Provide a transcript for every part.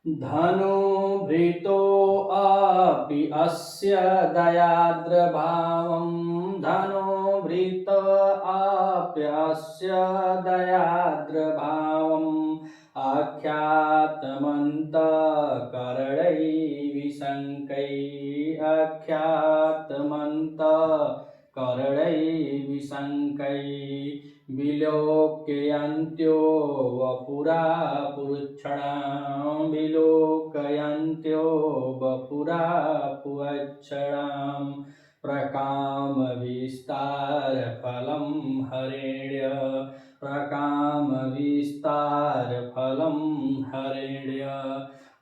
धनो भृतो अपि अस्य दयाद्रभावं धनो भृत अप्यस्य दयाद्रभावम् आख्यातमन्तकरणैर्विशङ्कैः विलोकयन्त्यो वपुरा पुरुक्षणां विलोकयन्त्यो वपुरा पुच्छणां प्रकामविस्तारफलं हरेण्य प्रकामविस्तारफलं हरेण्य।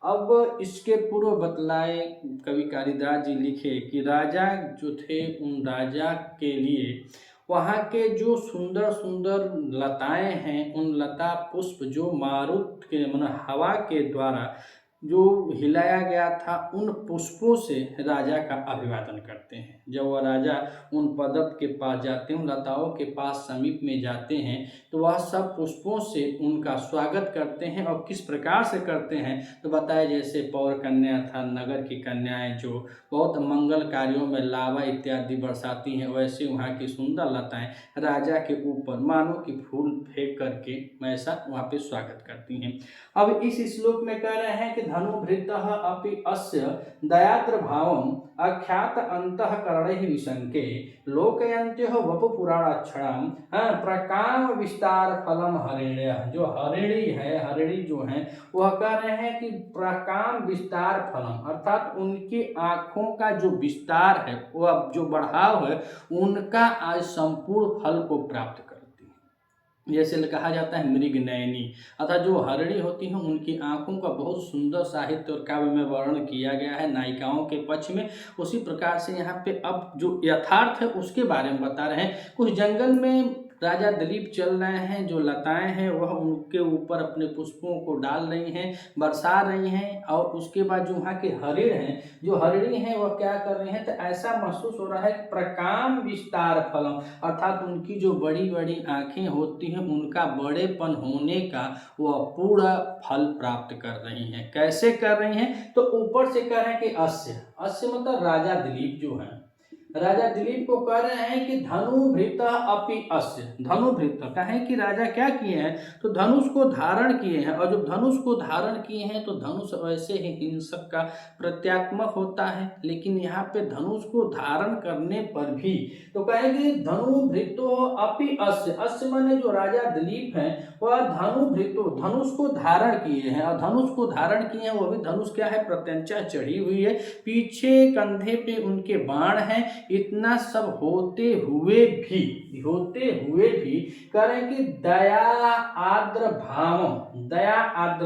अब इसके पूर्व बतलाए कवि कालिदास जी लिखे कि राजा जो थे उन राजा के लिए वहाँ के जो सुंदर सुंदर लताएं हैं उन लता पुष्प जो मारुत के हवा के द्वारा जो हिलाया गया था उन पुष्पों से राजा का अभिवादन करते हैं। जब वह राजा उन पदप के पास जाते हैं, उन लताओं के पास समीप में जाते हैं तो वह सब पुष्पों से उनका स्वागत करते हैं। और किस प्रकार से करते हैं तो बताया, जैसे पौर कन्या था, नगर की कन्याएं जो बहुत मंगल कार्यों में लावा इत्यादि बरसाती हैं, वैसे वहाँ की सुंदर लताएं राजा के ऊपर मानो कि फूल फेंक करके ऐसा वहाँ पे स्वागत करती हैं। अब इस श्लोक में कह रहे हैं कि धनुभृतः अपि अस्य दयाद्र भावम अख्यात अंतःकरणैः विशंके लोकयन्त्योः वपुपुराणाक्षरम प्रकाम विस्तार फलम हरिण्य। जो हरिणी है, हरिणी जो है वह कह रहे हैं कि प्रकाम विस्तार फलम अर्थात उनकी आँखों का जो विस्तार है, वह जो बढ़ाव है, उनका आज संपूर्ण फल को प्राप्त करती है। जैसे कहा जाता है मृग नयनी, अर्थात जो हरिणी होती हैं उनकी आंखों का बहुत सुंदर साहित्य और काव्य में वर्णन किया गया है नायिकाओं के पक्ष में। उसी प्रकार से यहाँ पे अब जो यथार्थ है उसके बारे में बता रहे हैं। कुछ जंगल में राजा दिलीप चल रहे हैं, जो लताएं हैं वह उनके ऊपर अपने पुष्पों को डाल रही हैं, बरसा रही हैं। और उसके बाद जो वहाँ के हरिण हैं, जो हरिणी हैं, वह क्या कर रही हैं तो ऐसा महसूस हो रहा है प्रकाम विस्तार फलम अर्थात उनकी जो बड़ी बड़ी आँखें होती हैं उनका बड़ेपन होने का वह पूरा फल प्राप्त कर रही हैं। कैसे कर रही हैं तो ऊपर से कह रहे हैं कि अस्य, अस्य मतलब राजा दिलीप जो है, राजा दिलीप को कह रहे हैं कि धनुभृत अपि अस्य। धनुभृत कहें कि राजा क्या किए हैं तो धनुष को धारण किए हैं। और जब धनुष को धारण किए हैं तो धनुष वैसे ही हिंसक का प्रत्यात्मक होता है, लेकिन यहाँ पे धनुष को धारण करने पर भी तो कहेंगे धनुभृतो अपि अस्य। अस्य माने जो राजा दिलीप हैं वह धनुभृतो धनुष को धारण किए हैं। और धनुष को धारण किए हैं, वो भी धनुष क्या है प्रत्यंचा चढ़ी हुई है, पीछे कंधे पे उनके बाण हैं। इतना सब होते हुए भी करें कि दया आद्र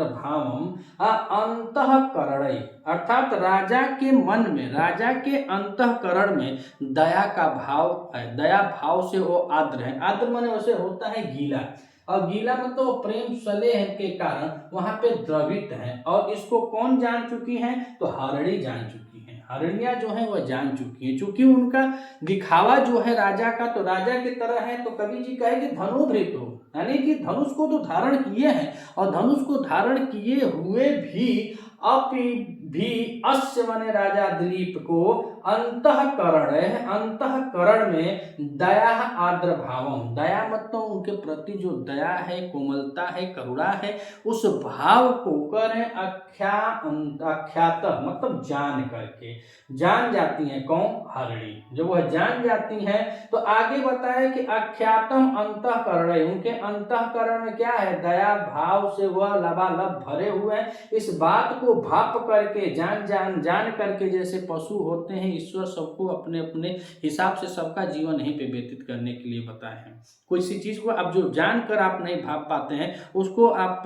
भावम अंतःकरण अर्थात राजा के मन में, राजा के अंतःकरण में दया का भाव है। दया भाव से वो आद्र है। आद्र माने वैसे होता है गीला, और गीला मतलब वो प्रेम स्नेह के कारण वहां पे द्रवित है। और इसको कौन जान चुकी है तो हरिणी जान चुकी है। हरिणियां जो है वह जान चुकी है, चूंकि उनका दिखावा जो है राजा का तो राजा की तरह है। तो कवि जी कहे कि धनुभृत हो, यानी कि धनुष को तो धारण किए हैं, और धनुष को धारण किए हुए भी अपि भी अस्य माने राजा दिलीप को अंतःकरण है, अंतःकरण में दया आद्र भावम, दया मतलब उनके प्रति जो दया है, कोमलता है, करुणा है, उस भाव को करें अख्यात मतलब जान करके, जान जाती हैं कौन हरिणी। जब वह जान जाती हैं तो आगे बताए कि अख्यातम अंतःकरण, उनके अंतःकरण में क्या है दया भाव से वह लबालब भरे हुए हैं। इस बात को भाप करके जान करके, जैसे पशु होते हैं, ईश्वर सबको अपने अपने हिसाब से सबका जीवन यहीं पे व्यतीत करने के लिए बताए हैं। कोई सी चीज को आप जो जानकर आप नहीं भाप पाते हैं उसको आप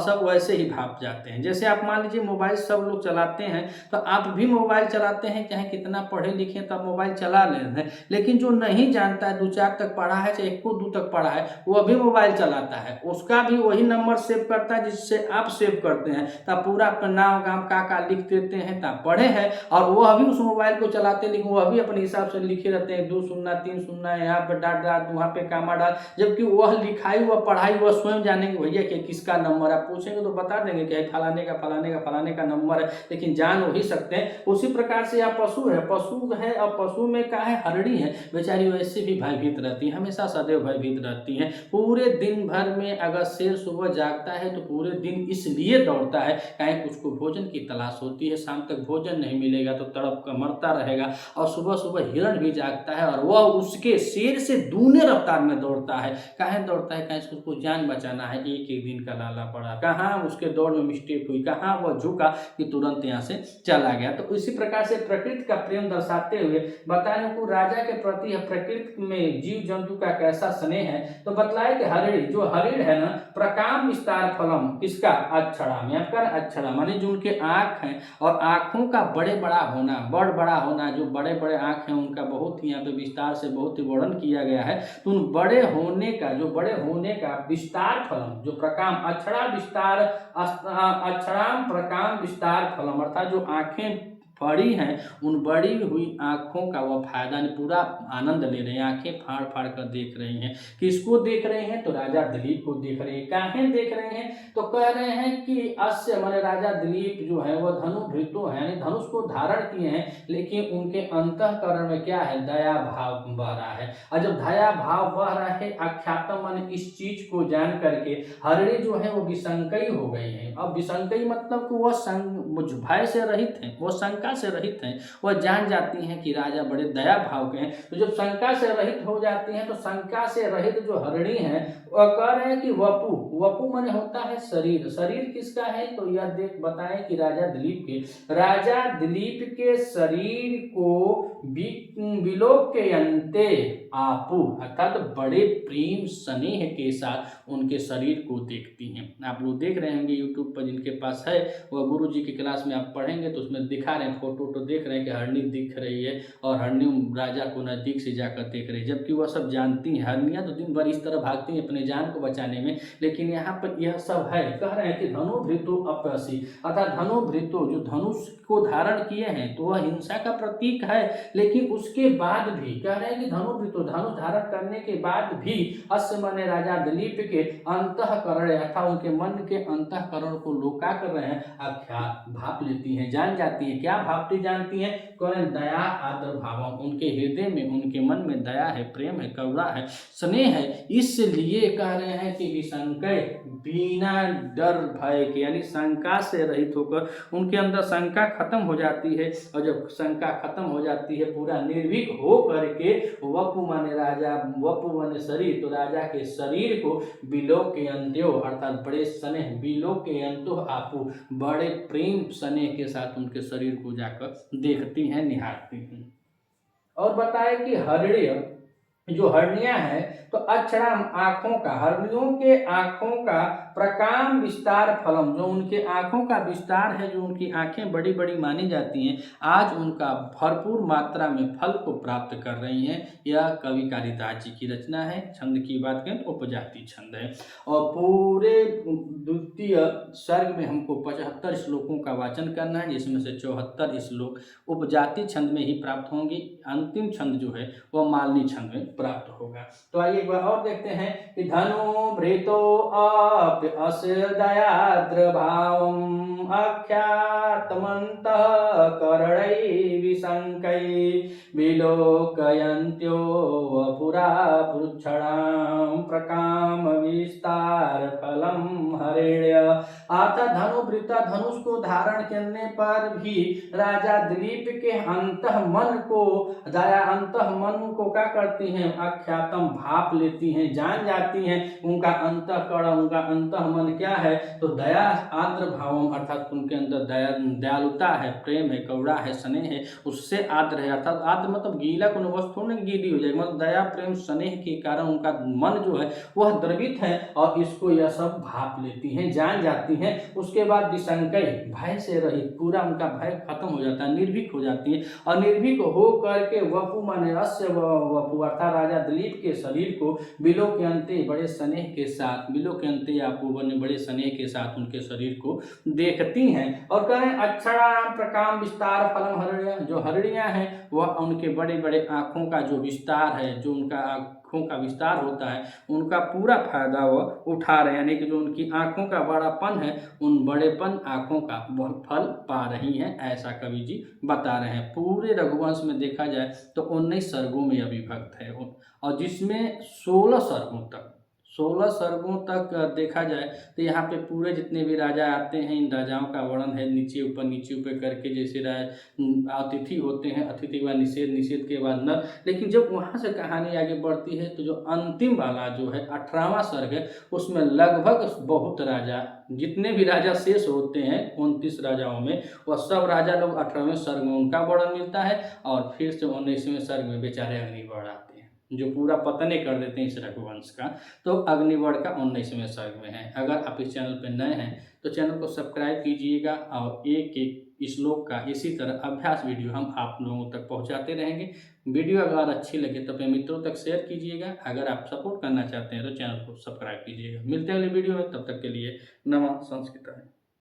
सब वैसे ही भाप जाते हैं। जैसे आप मान लीजिए मोबाइल सब लोग चलाते हैं, तो आप भी मोबाइल चलाते हैं, चाहे कितना पढ़े लिखे तो आप मोबाइल चला लेते हैं। लेकिन जो नहीं जानता है, 2-4 तक पढ़ा है, चाहे 1-2 तक पढ़ा है, वह भी मोबाइल चलाता है, उसका भी वही नंबर सेव करता है जिससे आप सेव करते हैं। तब पूरा अपना नाम गाँव काका लिख देते हैं, पढ़े हैं और वह भी उस मोबाइल को चलाते, लेकिन वह भी अपने हिसाब से लिखे रहते हैं, 2 शून्य 3 शून्य, यहाँ पे डाट डाट, वहाँ पे कामा डाल, जबकि वह लिखाई वह पढ़ाई वह स्वयं जानेंगे भैया कि किसका नंबर। आप पूछेंगे तो बता देंगे कि फलाने का फलाने का फलाने का नंबर है, लेकिन जान वही सकते हैं। उसी प्रकार से यह पशु है, पशु है और पशु में क्या है, हरणी है, बेचारी वैसे भी भयभीत रहती है, हमेशा सदैव भयभीत रहती है। पूरे दिन भर में अगर शेर सुबह जागता है तो पूरे दिन इसलिए दौड़ता है कहीं उसको भोजन की तलाश होती है, शाम तक भोजन नहीं मिलेगा तो तड़प कर मरता रहेगा। और सुबह सुबह हिरण भी जागता है और वह उसके शेर से दूने रफ्तार में दौड़ता है। कहाँ दौड़ता है, कहीं उसको जान बचाना है, एक एक दिन का लाला पड़ा, कहाँ उसके दौड़ में मिस्टेक हुई, कहाँ वह झुका कि तुरंत यहाँ से चला गया। तो इसी प्रकार से प्रकृति का प्रेम दर्शाते हुए बताएं को राजा के प्रति प्रकृति में जीव जंतु का कैसा स्नेह है। तो बतलाए कि हरिण, जो हरिण है ना, प्रकाम विस्तार फलम, किसका, अक्षरा में, आपका अक्षरा माने जो उनके आँख हैं और आँखों का बड़े बड़ा होना, बड़ा होना, जो बड़े बड़े आँख हैं उनका बहुत ही यहाँ पे विस्तार से बहुत ही वर्णन किया गया है। तो उन बड़े होने का, जो बड़े होने का विस्तार फलम, जो प्रकाम अक्षरा विस्तार, अक्षराम प्रकाम विस्तार फलम, अर्थात जो आँखें बड़ी हैं उन बड़ी हुई आँखों का वह फायदा पूरा आनंद ले रहे हैं, आंखें फाड़ फाड़ कर देख रही हैं। किसको देख रहे हैं, तो राजा दिलीप को देख रहे हैं। काहे देख रहे हैं, तो कह रहे हैं कि अस्य माने राजा दिलीप जो है वह धनुर्भृतो है, यानी धनुष को धारण किए हैं, लेकिन उनके अंतःकरण में क्या है, दया भाव बह रहा है। और जब दया भाव बह रहा है, आख्यातम माने इस चीज को जान करके हरिणी जो है वो विसंकयी हो गई है। अब विसंकयी मतलब कि वह भय से रहित है, वह शंका से रहित हैं, वह जान जाती हैं कि राजा बड़े दया भाव के हैं। तो जब शंका से रहित हो जाती हैं तो शंका से रहित जो हरिणी है वह कह रहे हैं कि वपु, वपु माने होता है शरीर, शरीर किसका है, तो यह देख बताएं कि राजा दिलीप के शरीर को विलोक के अंते आपू, अर्थात बड़े प्रेम स्नेह के साथ उनके शरीर को देखती हैं। आप लोग देख रहे होंगे यूट्यूब पर, जिनके पास है वह गुरु जी की क्लास में आप पढ़ेंगे तो उसमें दिखा रहे हैं, फोटो देख रहे हैं कि हरणी दिख रही है और हरणी राजा को नजदीक से जाकर देख रही है, जबकि वह सब जानती हैं। हरनियाँ तो दिन भर इस तरह भागती हैं अपने जान को बचाने में, लेकिन यहाँ पर यह सब है। कह रहे हैं कि धनुर्भृतो अपयसी, अर्थात धनुर्भृतो जो धनुष को धारण किए हैं तो वह हिंसा का प्रतीक है, लेकिन उसके बाद भी कह रहे हैं कि धनुर्भृतो, धनुष धारण करने के बाद भी अस्य माने राजा दिलीप के अंतःकरण अर्थात उनके मन के अंतःकरण को लोका कर रहे हैं, आख्या भाप लेती हैं, जान जाती है। क्या भापती जानती हैं, कौन, दया आदर भाव, उनके हृदय में उनके मन में दया है, प्रेम है, करुणा है, स्नेह है। इसलिए कह रहे हैं कि विसंकय, बिना डर भय के, यानी शंका से रहित होकर उनके अंदर शंका खत्म हो जाती है, और जब शंका खत्म हो जाती है पूरा निर्भीक हो करके वपु माने राजा, वपु माने शरीर, तो राजा के शरीर को बिलोक के अंत्यो अर्थात बड़े स्नेह, बिलोक के अंतो आपू, बड़े प्रेम स्नेह के साथ उनके शरीर को जाकर देखती हैं, निहारती हैं। और बताए कि हरिणी, जो हरनियां हैं तो अक्षराम आँखों का, हरनियों के आँखों का प्रकाम विस्तार फलम, जो उनके आँखों का विस्तार है, जो उनकी आँखें बड़ी बड़ी मानी जाती हैं, आज उनका भरपूर मात्रा में फल को प्राप्त कर रही हैं। यह कवि कालिदास जी की रचना है। छंद की बात करें तो उपजाति छंद है, और पूरे द्वितीय सर्ग में हमको 75 श्लोकों का वाचन करना है, जिसमें से 74 श्लोक उपजाति छंद में ही प्राप्त होंगे। अंतिम छंद जो है वह मालनी छंद में प्राप्त होगा। तो आइए एक बार और देखते हैं कि धनु भृतो अस्य दयाद्र भावम आख्यातमन्तः करणै विसंकै विलोकयन्त्यो वपुरा पुच्छणां प्रकाम विस्तार फलम हरिण्य। अर्थात धनुवृत्ता, धनुष को धारण करने पर भी राजा दिलीप के अंतः मन को, दया अंतः मन को क्या करती हैं, आख्यातम भाप लेती हैं, जान जाती हैं। उनका अंतःकरण, उनका अंतः मन क्या है, तो दया आर्द्र भावम, अर्थात उनके अंदर दयालुता है, प्रेम है, करुणा गौड़ा है, स्नेह है, उससे आर्द्र है। अर्थात आर्द्र मतलब गीला कोनो वस्तु नहीं गीली हो जाएगी, मतलब दया प्रेम स्नेह के कारण उनका मन जो है वह द्रवित है और इसको यह सब भाप लेती हैं, जान जाती हैं। उसके बाद दिशंकय भय से रहित, पूरा उनका भय खत्म हो जाता है, निर्भीक हो जाती है और निर्भीक हो करके वपु माने अस्य वपु अर्थात राजा दिलीप के शरीर को बिलोक्यन्ते बड़े स्नेह के साथ, बिलोक्यन्ते आपू बने बड़े स्नेह के साथ उनके शरीर को देखती हैं और कहें अक्षराणाम प्रकाम विस्तार फलम हरिणिया, जो हरिणियाँ हैं वह उनके बड़े बड़े आँखों का जो विस्तार है, जो उनका आँखों का विस्तार होता है उनका पूरा फायदा वह उठा रहे हैं, यानी कि जो उनकी आँखों का बड़ापन है उन बड़ेपन आँखों का वह फल पा रही हैं, ऐसा कवि जी बता रहे हैं। पूरे रघुवंश में देखा जाए तो 19 सर्गों में विभक्त है और जिसमें 16 सर्गों तक देखा जाए तो यहाँ पे पूरे जितने भी राजा आते हैं इन राजाओं का वर्णन है, नीचे ऊपर करके, जैसे अतिथि होते हैं, अतिथि के बाद निषेध, निषेध के बाद नर। लेकिन जब वहाँ से कहानी आगे बढ़ती है तो जो अंतिम वाला जो है 18वां सर्ग है उसमें लगभग बहुत राजा, जितने भी राजा शेष होते हैं 29 राजाओं में, वह सब राजा लोग 18वें सर्ग में उनका वर्णन मिलता है और फिर से 19वें सर्ग में बेचारे अग्निवर्ण आते हैं जो पूरा पतने कर देते हैं इस रघुवंश का। तो अग्निवर्ण का 19वें सर्ग में है। अगर आप इस चैनल पर नए हैं तो चैनल को सब्सक्राइब कीजिएगा और एक एक श्लोक का इसी तरह अभ्यास वीडियो हम आप लोगों तक पहुंचाते रहेंगे। वीडियो अगर अच्छी लगे तो अपने मित्रों तक शेयर कीजिएगा। अगर आप सपोर्ट करना चाहते हैं तो चैनल को सब्सक्राइब कीजिएगा। मिलते हैं अगले वीडियो में, तब तक के लिए नमः संस्कृत।